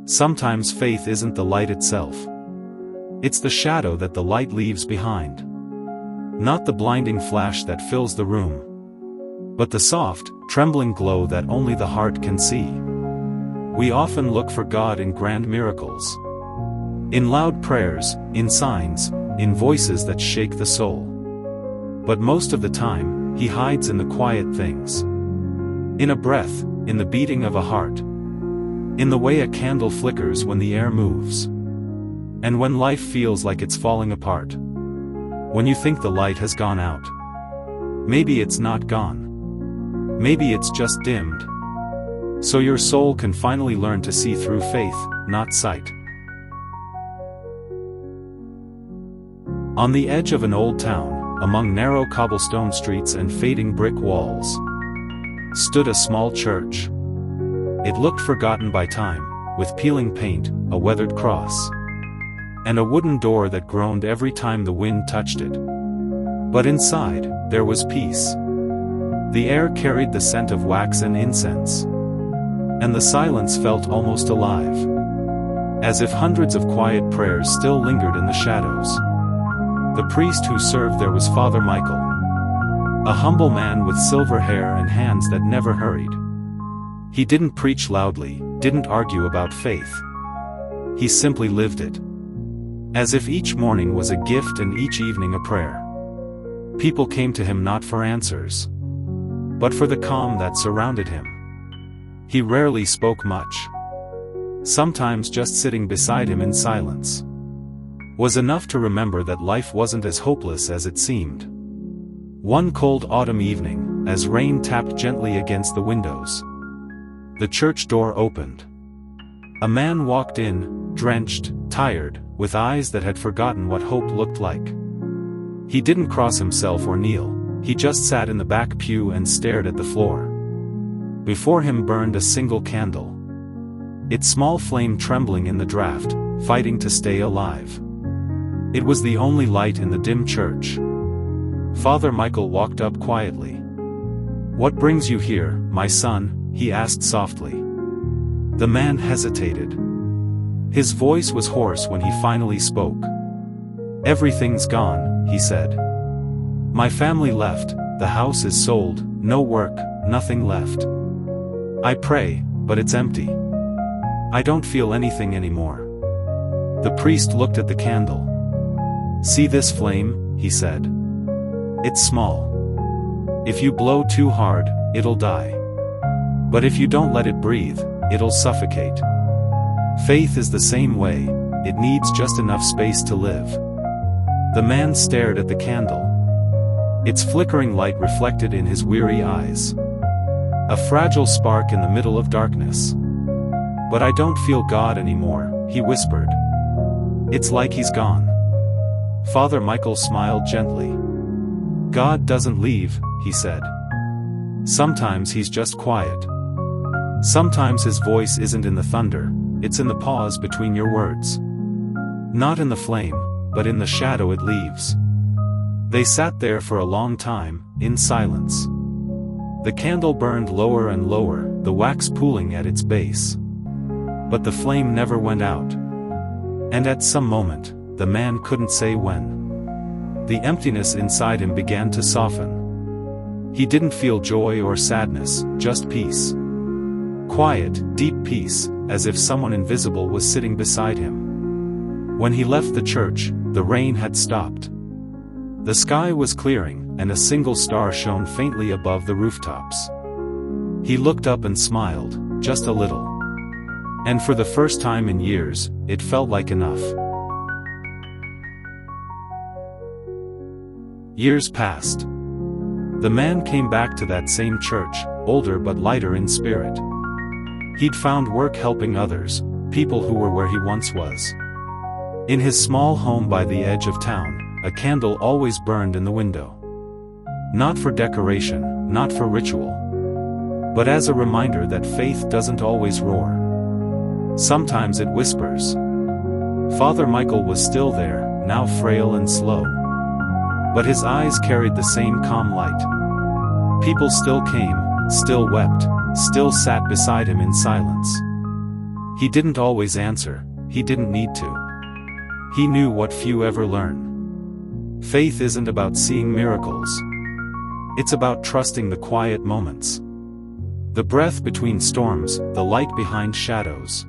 Sometimes faith isn't the light itself. It's the shadow that the light leaves behind. Not the blinding flash that fills the room, but the soft, trembling glow that only the heart can see. We often look for God in grand miracles, in loud prayers, in signs, in voices that shake the soul. But most of the time, He hides in the quiet things. In a breath, in the beating of a heart, in the way a candle flickers when the air moves, and when life feels like it's falling apart. When you think the light has gone out, maybe it's not gone. Maybe it's just dimmed. So your soul can finally learn to see through faith, not sight. On the edge of an old town, among narrow cobblestone streets and fading brick walls, stood a small church. It looked forgotten by time, with peeling paint, a weathered cross, and a wooden door that groaned every time the wind touched it. But inside, there was peace. The air carried the scent of wax and incense, and the silence felt almost alive, as if hundreds of quiet prayers still lingered in the shadows. The priest who served there was Father Michael, a humble man with silver hair and hands that never hurried. He didn't preach loudly, didn't argue about faith. He simply lived it, as if each morning was a gift and each evening a prayer. People came to him not for answers, but for the calm that surrounded him. He rarely spoke much. Sometimes just sitting beside him in silence was enough to remember that life wasn't as hopeless as it seemed. One cold autumn evening, as rain tapped gently against the windows, the church door opened. A man walked in, drenched, tired, with eyes that had forgotten what hope looked like. He didn't cross himself or kneel, he just sat in the back pew and stared at the floor. Before him burned a single candle, its small flame trembling in the draught, fighting to stay alive. It was the only light in the dim church. Father Michael walked up quietly. "What brings you here, my son?" he asked softly. The man hesitated. His voice was hoarse when he finally spoke. "Everything's gone," he said. "My family left, the house is sold, no work, nothing left. I pray, but it's empty. I don't feel anything anymore." The priest looked at the candle. "See this flame?" he said. "It's small. If you blow too hard, it'll die. But if you don't let it breathe, it'll suffocate. Faith is the same way, it needs just enough space to live." The man stared at the candle. Its flickering light reflected in his weary eyes. A fragile spark in the middle of darkness. "But I don't feel God anymore," he whispered. "It's like He's gone." Father Michael smiled gently. "God doesn't leave," he said. "Sometimes He's just quiet. Sometimes His voice isn't in the thunder, it's in the pause between your words. Not in the flame, but in the shadow it leaves." They sat there for a long time, in silence. The candle burned lower and lower, the wax pooling at its base. But the flame never went out. And at some moment, the man couldn't say when, the emptiness inside him began to soften. He didn't feel joy or sadness, just peace. Quiet, deep peace, as if someone invisible was sitting beside him. When he left the church, the rain had stopped. The sky was clearing, and a single star shone faintly above the rooftops. He looked up and smiled, just a little. And for the first time in years, it felt like enough. Years passed. The man came back to that same church, older but lighter in spirit. He'd found work helping others, people who were where he once was. In his small home by the edge of town, a candle always burned in the window. Not for decoration, not for ritual, but as a reminder that faith doesn't always roar. Sometimes it whispers. Father Michael was still there, now frail and slow. But his eyes carried the same calm light. People still came, still wept, still sat beside him in silence. He didn't always answer, he didn't need to. He knew what few ever learn. Faith isn't about seeing miracles. It's about trusting the quiet moments. The breath between storms, the light behind shadows.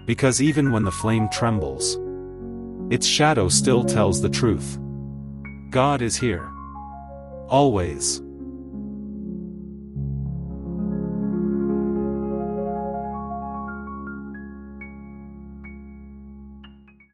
Because even when the flame trembles, its shadow still tells the truth. God is here. Always.